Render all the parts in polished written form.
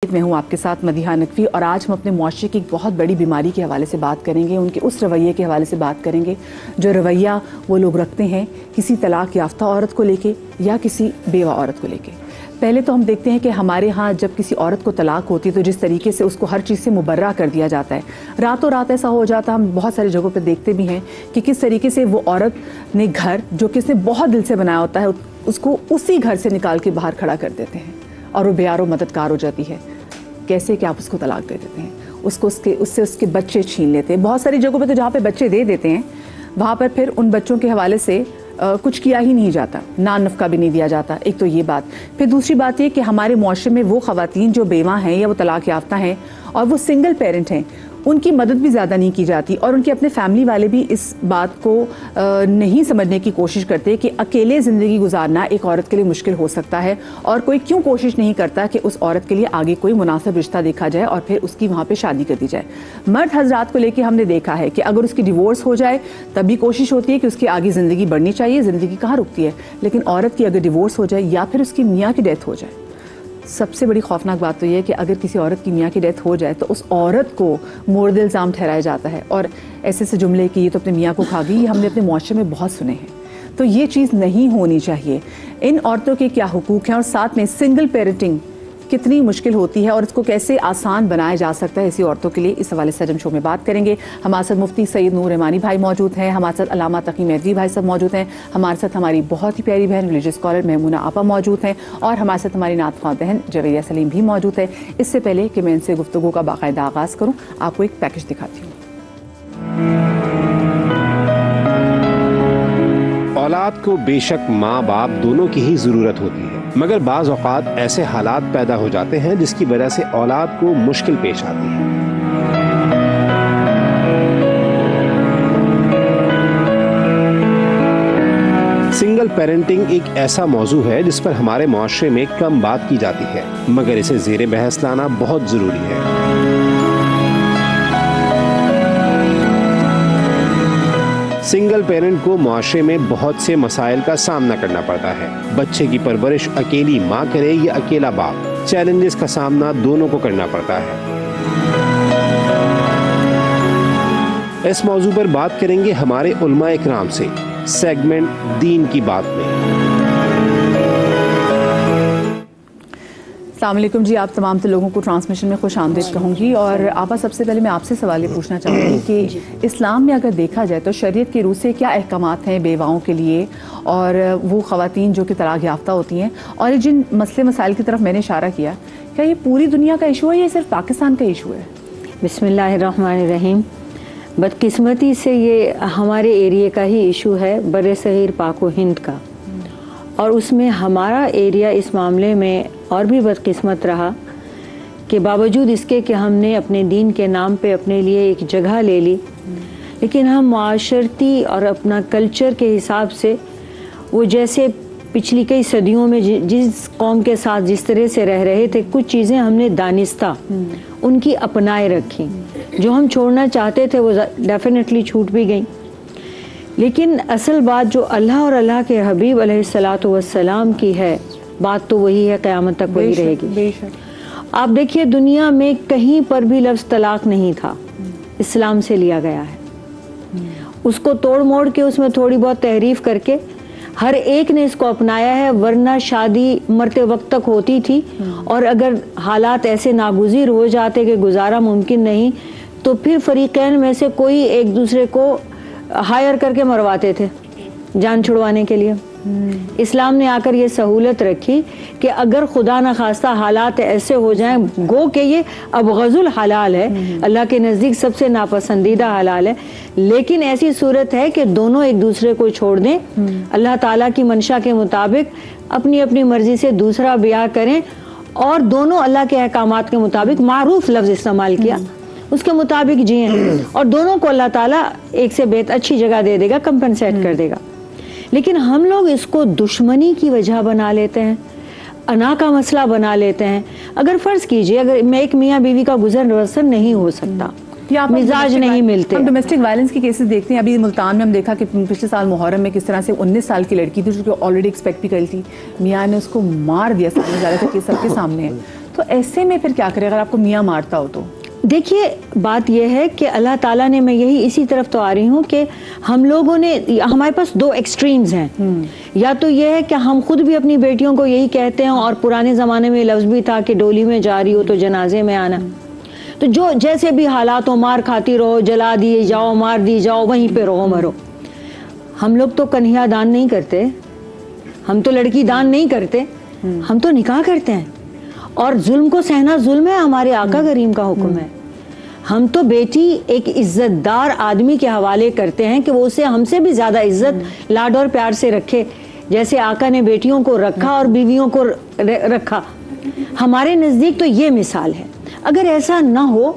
میں ہوں آپ کے ساتھ مدیحہ نقوی، اور آج ہم اپنے معاشرے کی ایک بہت بڑی بیماری کے حوالے سے بات کریں گے، ان کے اس رویے کے حوالے سے بات کریں گے جو رویہ وہ لوگ رکھتے ہیں کسی طلاق یافتہ عورت کو لے کے یا کسی بیوہ عورت کو لے کے۔ پہلے تو ہم دیکھتے ہیں کہ ہمارے ہاں جب کسی عورت کو طلاق ہوتی ہے تو جس طریقے سے اس کو ہر چیز سے مبرہ کر دیا جاتا ہے، راتوں رات ایسا ہو جاتا ہے، ہم بہت ساری جگہوں پہ دیکھتے بھی ہیں کہ کس طریقے سے وہ عورت نے گھر جو کہ اس نے بہت دل سے بنایا ہوتا ہے اس کو اسی گھر سے نکال کے باہر کھڑا کر دیتے ہیں اور وہ بیار و مددگار ہو جاتی ہے۔ کیسے کہ آپ اس کو طلاق دے دیتے ہیں، اس سے بچے چھین لیتے ہیں۔ بہت ساری جگہوں پہ تو جہاں پہ بچے دے دیتے ہیں وہاں پر پھر ان بچوں کے حوالے سے کچھ کیا ہی نہیں جاتا، نان نفقہ بھی نہیں دیا جاتا۔ ایک تو یہ بات، پھر دوسری بات یہ کہ ہمارے معاشرے میں وہ خواتین جو بیوہ ہیں یا وہ طلاق یافتہ ہیں اور وہ سنگل پیرنٹ ہیں، ان کی مدد بھی زیادہ نہیں کی جاتی، اور ان کے اپنے فیملی والے بھی اس بات کو نہیں سمجھنے کی کوشش کرتے کہ اکیلے زندگی گزارنا ایک عورت کے لیے مشکل ہو سکتا ہے، اور کوئی کیوں کوشش نہیں کرتا کہ اس عورت کے لیے آگے کوئی مناسب رشتہ دیکھا جائے اور پھر اس کی وہاں پہ شادی کر دی جائے۔ مرد حضرات کو لے کے ہم نے دیکھا ہے کہ اگر اس کی ڈیورس ہو جائے تب بھی کوشش ہوتی ہے کہ اس کی آگے زندگی بڑھنی چاہیے، زندگی کہاں رکتی ہے، لیکن عورت کی اگر ڈیورس ہو جائے یا پھر اس کی میاں کی ڈیتھ ہو جائے، سب سے بڑی خوفناک بات تو یہ ہے کہ اگر کسی عورت کی میاں کی ڈیتھ ہو جائے تو اس عورت کو مورد الزام ٹھہرایا جاتا ہے، اور ایسے جملے کہ یہ تو اپنے میاں کو کھا گئی، یہ ہم نے اپنے معاشرے میں بہت سنے ہیں۔ تو یہ چیز نہیں ہونی چاہیے۔ ان عورتوں کے کیا حقوق ہیں، اور ساتھ میں سنگل پیرنٹنگ کتنی مشکل ہوتی ہے اور اس کو کیسے آسان بنایا جا سکتا ہے ایسی عورتوں کے لیے، اس حوالے سے ہم شو میں بات کریں گے۔ ہمارے ساتھ مفتی سید نور رحمانی بھائی موجود ہیں، ہمارے ساتھ علامہ تقی مہدوی بھائی صاحب موجود ہیں، ہمارے ساتھ ہماری بہت ہی پیاری بہن ریلیجیس اسکالر میمونہ آپا موجود ہیں، اور ہمارے ساتھ ہماری نعت خواں بہن جویریہ سلیم بھی موجود ہے۔ اس سے پہلے کہ میں ان سے گفتگو کا باقاعدہ آغاز کروں، آپ کو ایک پیکج دکھاتی ہوں۔ اولاد کو بے شک ماں باپ دونوں کی ہی ضرورت ہوتی ہے، مگر بعض اوقات ایسے حالات پیدا ہو جاتے ہیں جس کی وجہ سے اولاد کو مشکل پیش آتی ہے۔ سنگل پیرنٹنگ ایک ایسا موضوع ہے جس پر ہمارے معاشرے میں کم بات کی جاتی ہے، مگر اسے زیر بحث لانا بہت ضروری ہے۔ سنگل پیرنٹ کو معاشرے میں بہت سے مسائل کا سامنا کرنا پڑتا ہے۔ بچے کی پرورش اکیلی ماں کرے یا اکیلا باپ، چیلنجز کا سامنا دونوں کو کرنا پڑتا ہے۔ اس موضوع پر بات کریں گے ہمارے علماء اکرام سے، سیگمنٹ دین کی بات میں۔ السلام علیکم جی، آپ تمام تو لوگوں کو ٹرانسمیشن میں خوش آمدید کہوں گی، اور آپا سب سے پہلے میں آپ سے سوال یہ پوچھنا چاہوں گی کہ اسلام میں اگر دیکھا جائے تو شریعت کی روح سے کیا احکامات ہیں بیواؤں کے لیے اور وہ خواتین جو کہ طلاق یافتہ ہوتی ہیں، اور جن مسائل کی طرف میں نے اشارہ کیا، کیا یہ پوری دنیا کا ایشو ہے یا صرف پاکستان کا ایشو ہے؟ بسم اللہ الرحمن الرحیم۔ بدقسمتی سے یہ ہمارے ایریے کا ہی ایشو ہے، بر صغیر پاک و ہند کا، اور اس میں ہمارا ایریا اس معاملے میں اور بھی بدقسمت رہا کہ باوجود اس کے کہ ہم نے اپنے دین کے نام پہ اپنے لیے ایک جگہ لے لی، لیکن ہم معاشرتی اور اپنا کلچر کے حساب سے وہ جیسے پچھلی کئی صدیوں میں جس قوم کے ساتھ جس طرح سے رہ رہے تھے، کچھ چیزیں ہم نے دانستہ ان کی اپنائے رکھی، جو ہم چھوڑنا چاہتے تھے وہ ڈیفینیٹلی چھوٹ بھی گئیں۔ لیکن اصل بات جو اللہ اور اللہ کے حبیب علیہ الصلاۃ والسلام کی ہے، بات تو وہی ہے، قیامت تک وہی رہے گی۔ آپ دیکھیے دنیا میں کہیں پر بھی لفظ طلاق نہیں تھا، اسلام سے لیا گیا ہے، اس کو توڑ موڑ کے اس میں تھوڑی بہت تحریف کر کے ہر ایک نے اس کو اپنایا ہے، ورنہ شادی مرتے وقت تک ہوتی تھی، اور اگر حالات ایسے ناگزیر ہو جاتے کہ گزارا ممکن نہیں تو پھر فریقین میں سے کوئی ایک دوسرے کو ہائر کر کے مرواتے تھے جان چھڑوانے کے لیے۔ اسلام نے آ کر یہ سہولت رکھی کہ اگر خدا نخواستہ حالات ایسے ہو جائیں، گو کہ یہ ابغض الحلال ہے، اللہ کے نزدیک سب سے ناپسندیدہ حلال ہے، لیکن ایسی صورت ہے کہ دونوں ایک دوسرے کو چھوڑ دیں، اللہ تعالیٰ کی منشا کے مطابق اپنی اپنی مرضی سے دوسرا بیاہ کریں، اور دونوں اللہ کے احکامات کے مطابق، معروف لفظ استعمال کیا، اس کے مطابق جئیں، اور دونوں کو اللہ تعالیٰ ایک سے بہت اچھی جگہ دے دے گا، کمپنسیٹ کر دے گا۔ لیکن ہم لوگ اس کو دشمنی کی وجہ بنا لیتے ہیں، انا کا مسئلہ بنا لیتے ہیں۔ اگر فرض کیجئے اگر میں ایک میاں بیوی کا گزر بسر نہیں ہو سکتا، مزاج نہیں ملتے، ہم ڈومیسٹک وائلنس کی کیسز دیکھتے ہیں۔ ابھی ملتان میں ہم دیکھا کہ پچھلے سال محرم میں کس طرح سے 19 سال کی لڑکی تھی جو آلریڈی ایکسپیکٹ بھی کری تھی، میاں نے اس کو مار دیا، سامنے جا رہے تھے کہ سب کے سامنے ہے۔ تو ایسے میں پھر کیا کرے اگر آپ کو میاں مارتا ہو تو؟ دیکھیے بات یہ ہے کہ اللہ تعالیٰ نے, میں یہی اسی طرف تو آ رہی ہوں کہ ہم لوگوں نے, ہمارے پاس دو ایکسٹریمز ہیں. یا تو یہ ہے کہ ہم خود بھی اپنی بیٹیوں کو یہی کہتے ہیں, اور پرانے زمانے میں لفظ بھی تھا کہ ڈولی میں جا رہی ہو تو جنازے میں آنا. تو جو جیسے بھی حالات ہو, مار کھاتی رہو, جلا دیے جاؤ, مار دی جاؤ, وہیں پہ رہو مرو. ہم لوگ تو کنہیا دان نہیں کرتے, ہم تو لڑکی دان نہیں کرتے, ہم تو نکاح کرتے ہیں. اور ظلم کو سہنا ظلم ہے, ہمارے آقا کریم کا حکم ہے. ہم تو بیٹی ایک عزت دار آدمی کے حوالے کرتے ہیں کہ وہ اسے ہم سے بھی زیادہ عزت, لاڈ اور پیار سے رکھے, جیسے آقا نے بیٹیوں کو رکھا اور بیویوں کو رکھا. ہمارے نزدیک تو یہ مثال ہے. اگر ایسا نہ ہو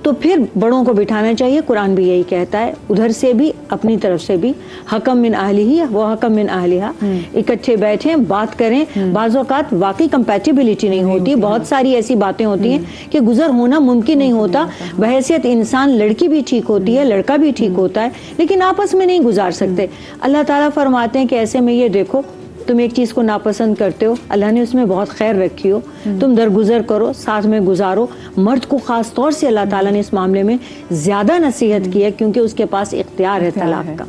تو پھر بڑوں کو بٹھانا چاہیے. قرآن بھی یہی کہتا ہے, ادھر سے بھی اپنی طرف سے بھی, حکم من اہلہ و حکم من اہلہا, اکٹھے بیٹھیں بات کریں. بعض اوقات واقعی کمپیٹیبلٹی نہیں ہوتی, بہت ساری ایسی باتیں ہوتی ہیں کہ گزر ہونا ممکن نہیں ہوتا. بحیثیت انسان لڑکی بھی ٹھیک ہوتی ہے, لڑکا بھی ٹھیک ہوتا ہے, لیکن آپس میں نہیں گزار سکتے. اللہ تعالیٰ فرماتے ہیں کہ ایسے میں یہ دیکھو, تم ایک چیز کو ناپسند کرتے ہو, اللہ نے اس میں بہت خیر رکھی ہو, تم درگزر کرو, ساتھ میں گزارو. مرد کو خاص طور سے اللہ تعالیٰ نے اس معاملے میں زیادہ نصیحت کی ہے, کیونکہ اس کے پاس اختیار ہے طلاق کا.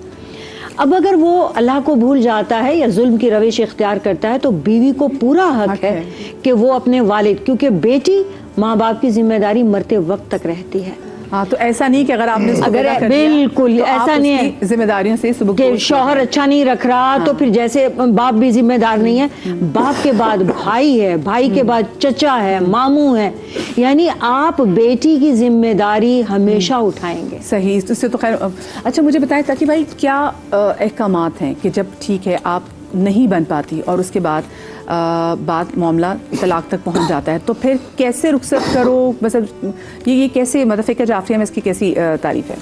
اب اگر وہ اللہ کو بھول جاتا ہے یا ظلم کی روش اختیار کرتا ہے تو بیوی کو پورا حق ہے کہ وہ اپنے والد, کیونکہ بیٹی ماں باپ کی ذمہ داری مرتے وقت تک رہتی ہے. ہاں, تو ایسا نہیں کہ اگر آپ نے بالکل ایسا نہیں ہے ذمہ داریوں سے کہ شوہر اچھا نہیں رکھ رہا تو پھر جیسے باپ بھی ذمہ دار نہیں ہے. باپ کے بعد بھائی ہے, بھائی کے بعد چچا ہے, ماموں ہے, یعنی آپ بیٹی کی ذمہ داری ہمیشہ اٹھائیں گے. صحیح, اس سے تو خیر. اچھا مجھے بتائیں تاکہ بھائی کیا احکامات ہیں کہ جب ٹھیک ہے آپ نہیں بن پاتی اور اس کے بعد بات معاملہ طلاق تک پہنچ جاتا ہے, تو پھر کیسے رخصت کرو, بس یہ کیسے, مطلب فقہ جعفریہ میں اس کی کیسی تعریف ہے؟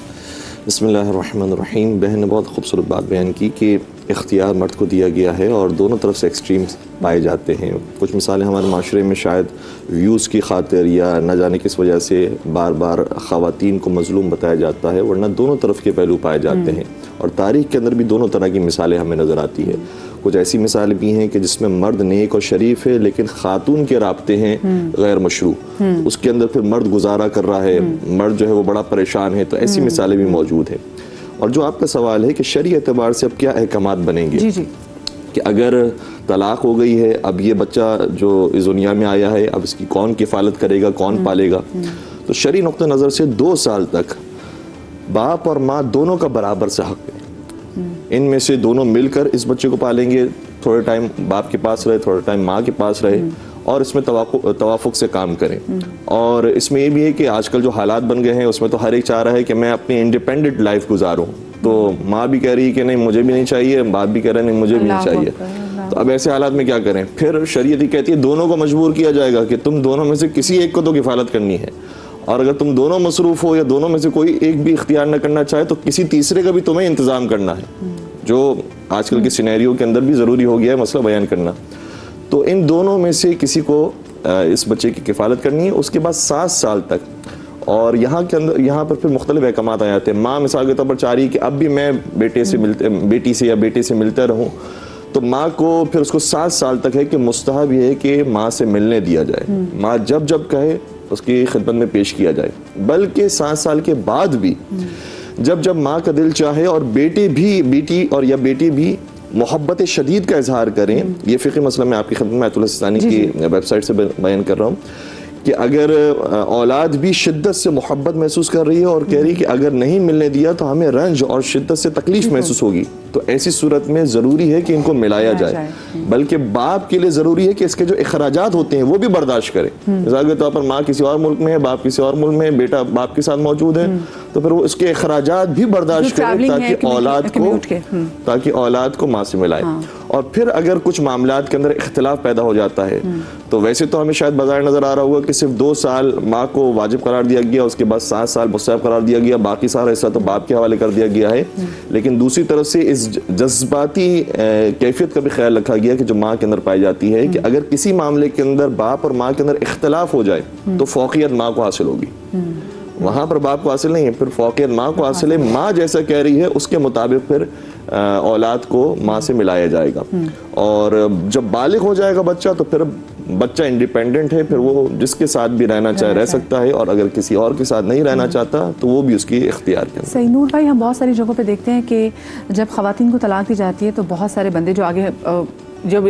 بسم اللہ الرحمن الرحیم. بہن نے بہت خوبصورت بات بیان کی کہ اختیار مرد کو دیا گیا ہے اور دونوں طرف سے ایکسٹریمز پائے جاتے ہیں. کچھ مثالیں ہمارے معاشرے میں شاید ویوز کی خاطر یا نہ جانے کس وجہ سے بار بار خواتین کو مظلوم بتایا جاتا ہے, ورنہ دونوں طرف کے پہلو پائے جاتے ہیں. اور تاریخ کے اندر بھی دونوں طرح کی مثالیں ہمیں نظر آتی ہے. کچھ ایسی مثالیں بھی ہیں کہ جس میں مرد نیک اور شریف ہے لیکن خاتون کے رابطے ہیں غیر مشروع, اس کے اندر پھر مرد گزارا کر رہا ہے, مرد جو ہے وہ بڑا پریشان ہے. تو ایسی مثالیں بھی موجود ہیں. اور جو آپ کا سوال ہے کہ شرعی اعتبار سے اب کیا احکامات بنیں گے, کہ اگر طلاق ہو گئی ہے, اب یہ بچہ جو اس دنیا میں آیا ہے, اب اس کی کون کفالت کرے گا, کون پالے گا. تو شرعی نقطہ نظر سے 2 سال تک باپ اور ماں دونوں کا برابر سے حق ہے. ان میں سے دونوں مل کر اس بچے کو پالیں گے, تھوڑے ٹائم باپ کے پاس رہے, تھوڑے ٹائم ماں کے پاس رہے, اور اس میں توافق سے کام کریں. اور اس میں یہ بھی ہے کہ آج کل جو حالات بن گئے ہیں اس میں تو ہر ایک چاہ رہا ہے کہ میں اپنی انڈیپینڈنٹ لائف گزاروں. تو ماں بھی کہہ رہی ہے کہ نہیں مجھے بھی نہیں چاہیے, باپ بھی کہہ رہے ہیں نہیں مجھے بھی نہیں چاہیے. تو اب ایسے حالات میں کیا کریں؟ پھر شریعت ہی کہتی ہے دونوں کو مجبور کیا جائے گا کہ تم دونوں میں سے کسی ایک کو تو کفالت کرنی ہے. اور اگر تم دونوں مصروف ہو یا دونوں میں سے کوئی ایک بھی اختیار نہ کرنا چاہے تو کسی تیسرے کا بھی تمہیں انتظام کرنا ہے, جو آج کل کے سینیریو کے اندر بھی ضروری ہو گیا ہے مسئلہ بیان کرنا. تو ان دونوں میں سے کسی کو اس بچے کی کفالت کرنی ہے. اس کے بعد 7 سال تک, اور یہاں پر پھر مختلف احکامات آ جاتے ہیں. ماں مثال کے طور پر چاہ رہی ہے کہ اب بھی میں بیٹی سے یا بیٹے سے ملتا رہوں, تو ماں کو پھر اس کو 7 سال تک ہے کہ مستحب یہ ہے کہ ماں سے ملنے دیا جائے. ماں جب کہے اس کی خدمت میں پیش کیا جائے. بلکہ 7 سال کے بعد بھی جب ماں کا دل چاہے اور بیٹی اور یا بیٹی بھی محبت شدید کا اظہار کریں. یہ فقہی مسئلہ میں آپ کی خدمت میں آیت اللہ سستانی کی ویب سائٹ سے بیان کر رہا ہوں کہ اگر اولاد بھی شدت سے محبت محسوس کر رہی ہے اور کہہ رہی ہے کہ اگر نہیں ملنے دیا تو ہمیں رنج اور شدت سے تکلیف محسوس ہوگی, تو ایسی صورت میں ضروری ہے کہ ان کو ملایا جائے. بلکہ باپ کے لیے ضروری ہے کہ اس کے جو اخراجات ہوتے ہیں وہ بھی برداشت کرے. مثال کے طور پر ماں کسی اور ملک میں ہے, باپ کسی اور ملک میں ہے, بیٹا باپ کے ساتھ موجود ہے, تو پھر وہ اس کے اخراجات بھی برداشت کرے تاکہ اولاد کو ماں سے ملائے. اور پھر اگر کچھ معاملات کے اندر اختلاف پیدا ہو جاتا ہے تو ویسے تو ہمیں شاید بظاہر نظر آ رہا ہوگا کہ صرف 2 سال ماں کو واجب قرار دیا گیا, اس کے بعد 7 سال مستحب قرار دیا گیا, باقی سارا حصہ تو باپ کے حوالے کر دیا گیا ہے. لیکن دوسری طرف سے اس جذباتی کیفیت کا بھی خیال رکھا گیا کہ جو ماں کے اندر پائی جاتی ہے کہ اگر کسی معاملے کے اندر باپ اور ماں کے اندر اختلاف ہو جائے تو فوقیت ماں کو حاصل ہوگی. وہاں پر باپ کو حاصل نہیں ہے, پھر فوقیت ماں کو حاصل ہے. ماں جیسا کہہ رہی ہے اس کے مطابق پھر اولاد کو ماں سے ملایا جائے گا. اور جب بالغ ہو جائے گا بچہ تو پھر بچہ انڈیپینڈنٹ ہے، پھر وہ جس کے ساتھ بھی رہنا چاہے رہ سکتا ہے، اور اگر کسی اور کے ساتھ نہیں رہنا چاہتا تو وہ بھی اس کی اختیار کے اندر۔ صحیح نور بھائی، ہم بہت ساری جگہوں پہ دیکھتے ہیں کہ جب خواتین کو طلاق دی جاتی ہے تو بہت سارے بندے جو آگے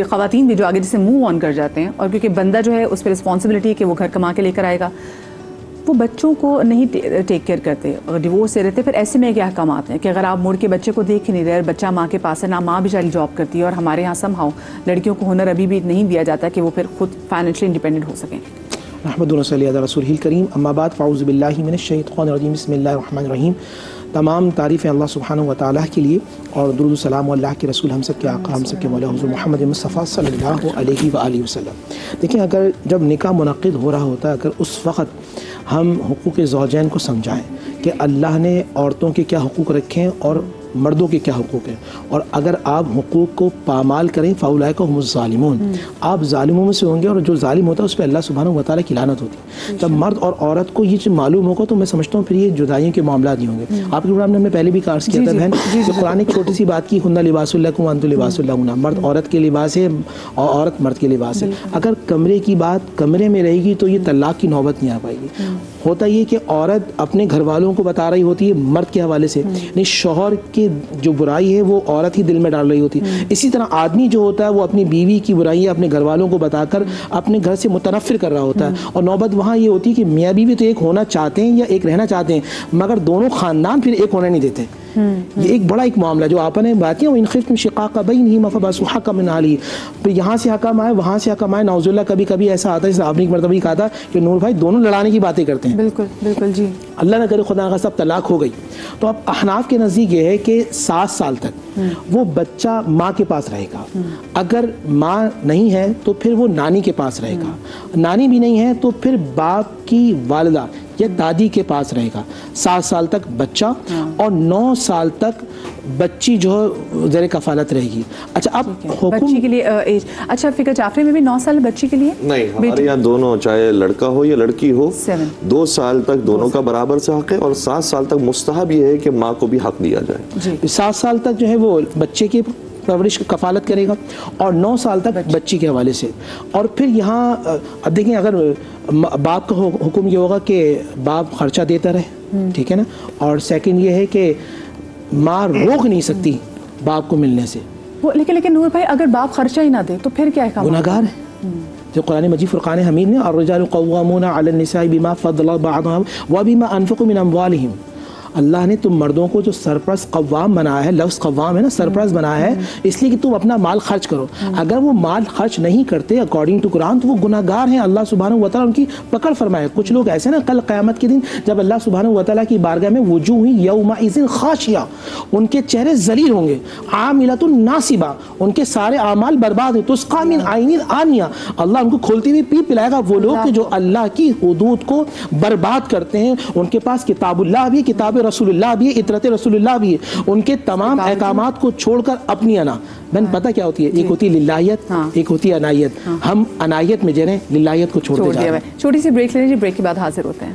خواتین بھی جو آگے جسے موو آن کر جاتے ہیں، اور کیونکہ بندہ جو ہے اس پہ رسپانسبلٹی ہے کہ وہ گھر کما کے لے کر آئے گا، وہ بچوں کو نہیں ٹیک کیئر کرتے، اگر ڈیورس سے رہتے، پھر ایسے میں کیا احکامات ہیں کہ اگر آپ مڑ کے بچے کو دیکھ ہی نہیں رہے، بچہ ماں کے پاس ہے، نہ ماں بیچاری جاب کرتی ہے، اور ہمارے یہاں سم ہاؤ لڑکیوں کو ہنر ابھی بھی نہیں دیا جاتا کہ وہ پھر خود فائنینشلی انڈیپینڈنٹ ہو سکیں۔ نحمد و نصلی علی رسولہ الکریم، اما بعد، فاعوذ باللہ من الشیطان الرجیم، بسم اللہ الرحمن الرحیم۔ تمام تعریفیں اللہ سبحانہ و تعالیٰ کے لیے، اور درود و سلام اللہ کے رسول، ہم سب کے آقا، ہم سب کے مولا حضور محمد مصطفیٰ صلی اللہ علیہ وآلہ وسلم۔ دیکھیں، اگر جب نکاح منعقد ہو رہا ہوتا ہے، اگر اس وقت ہم حقوق زوجین کو سمجھائیں کہ اللہ نے عورتوں کے کیا حقوق رکھے ہیں اور مردوں کے کیا حقوق ہیں، اور اگر آپ حقوق کو پامال کریں فاولئک هم الظالمون، آپ ظالموں میں سے ہوں گے، اور جو ظالم ہوتا ہے اس پہ اللہ سبحانہ و تعالیٰ کی لعنت ہوتی ہے۔ جب مرد اور عورت کو یہ معلوم ہوگا تو میں سمجھتا ہوں پھر یہ جدائیوں کے معاملات نہیں ہوں گے۔ آپ کے پروگرام نے ہمیں پہلے بھی عرض کیا تھا بہن کہ قرآن ایک چھوٹی سی بات کی، ہن لباس لکم وانتم لباس لہن، مرد عورت کے لباس ہے اور عورت مرد کے لباس ہے۔ اگر کمرے کی بات کمرے میں رہے گی تو یہ طلاق کی نوبت نہیں آ پائے گی۔ ہوتا یہ کہ عورت اپنے گھر والوں کو بتا رہی ہوتی ہے مرد کے حوالے سے، نہیں شوہر کی جو برائی ہے وہ عورت ہی دل میں ڈال رہی ہوتی ہے۔ اسی طرح آدمی جو ہوتا ہے وہ اپنی بیوی کی برائی اپنے گھر والوں کو بتا کر اپنے گھر سے متنفر کر رہا ہوتا ہے، اور نوبت وہاں یہ ہوتی ہے کہ میاں بیوی تو ایک ہونا چاہتے ہیں یا ایک رہنا چاہتے ہیں، مگر دونوں خاندان پھر ایک ہونا نہیں دیتے۔ یہ ایک بڑا ایک معاملہ جو آپ نے بات کی، ان خفتم شقاق بینہما فبعثوا حکما من اہلہ، پھر یہاں سے حکم آئے وہاں سے حکم آئے، نعوذ باللہ کبھی کبھی ایسا آتا ہے جیسے آپ نے ایک مرتبہ کہا تھا کہ نور بھائی دونوں لڑانے کی باتیں کرتے ہیں۔ بالکل بالکل جی، اللہ نہ کرے خدا کا سب طلاق ہو گئی تو اب احناف کے نزدیک یہ ہے کہ 7 سال تک وہ بچہ ماں کے پاس رہے گا، اگر ماں نہیں ہے تو پھر وہ نانی کے پاس رہے گا، نانی بھی نہیں ہے تو پھر باپ کی والدہ یا دادی کے پاس رہے گا۔ 7 سال تک بچہ اور 9 سال تک بچی جو ہے زیر کفالت رہے گی۔ اچھا، اب بچی کے لیے ایج، اچھا فکر جعفری میں بھی 9 سال بچی کے لیے نہیں، ہمارے یہاں دونوں چاہے لڑکا ہو یا لڑکی ہو 2 سال تک دونوں کا برابر سے حق ہے، اور 7 سال تک مستحب یہ ہے کہ ماں کو بھی حق دیا جائے۔ 7 سال تک جو ہے وہ بچے کی پرورش کفالت کرے گا، اور 9 سال تک بچی کے حوالے سے۔ اور پھر یہاں اب دیکھیں، اگر باپ کا حکم یہ ہوگا کہ باپ خرچہ دیتا رہے، ٹھیک ہے نا، اور سیکنڈ یہ ہے کہ ماں روک نہیں سکتی باپ کو ملنے سے۔ لیکن نور بھائی اگر باپ خرچہ ہی نہ دے تو پھر کیا ہے؟ گناہگار ہے۔ جو قرآن مجید فرقان حمید نے الرجال قوامون علی النساء بما فضل بعضهم وبما انفقوا من اموالهم، اللہ نے تم مردوں کو جو سرپرست قوام بنایا ہے، لفظ قوام ہے نا، سرپرست بنایا ہے اس لیے کہ تم اپنا مال خرچ کرو۔ اگر وہ مال خرچ نہیں کرتے اکارڈنگ ٹو قرآن تو وہ گناہگار ہیں، اللہ سبحانہ و تعالیٰ ان کی پکڑ فرمائے۔ کچھ لوگ ایسے نا کل قیامت کے دن جب اللہ سبحانہ و تعالیٰ کی بارگاہ میں وجوہ یومئذ خاشعہ، ان کے چہرے ذلیل ہوں گے، عاملۃ ناصبہ، ان کے سارے اعمال برباد ہیں، تسقیٰ من عین آنیہ، اللہ ان کو کھولتی ہوئی پیپ پلائے گا۔ وہ لوگ جو اللہ کی حدود کو برباد کرتے ہیں، ان کے پاس کتاب اللہ بھی، کتاب رسول اللہ بھی ہے، اطرت رسول اللہ بھی ہے، ان کے تمام احکامات کو چھوڑ کر اپنی انا، بہن پتہ کیا ہوتی ہے؟ ایک ہوتی ہے للہیت، ایک ہوتی ہے عنایت۔ ہم عنایت میں جریں، للہیت کو چھوڑ دیں۔ چھوٹی سی بریک لے لیجیے، بریک کے بعد حاضر ہوتے ہیں۔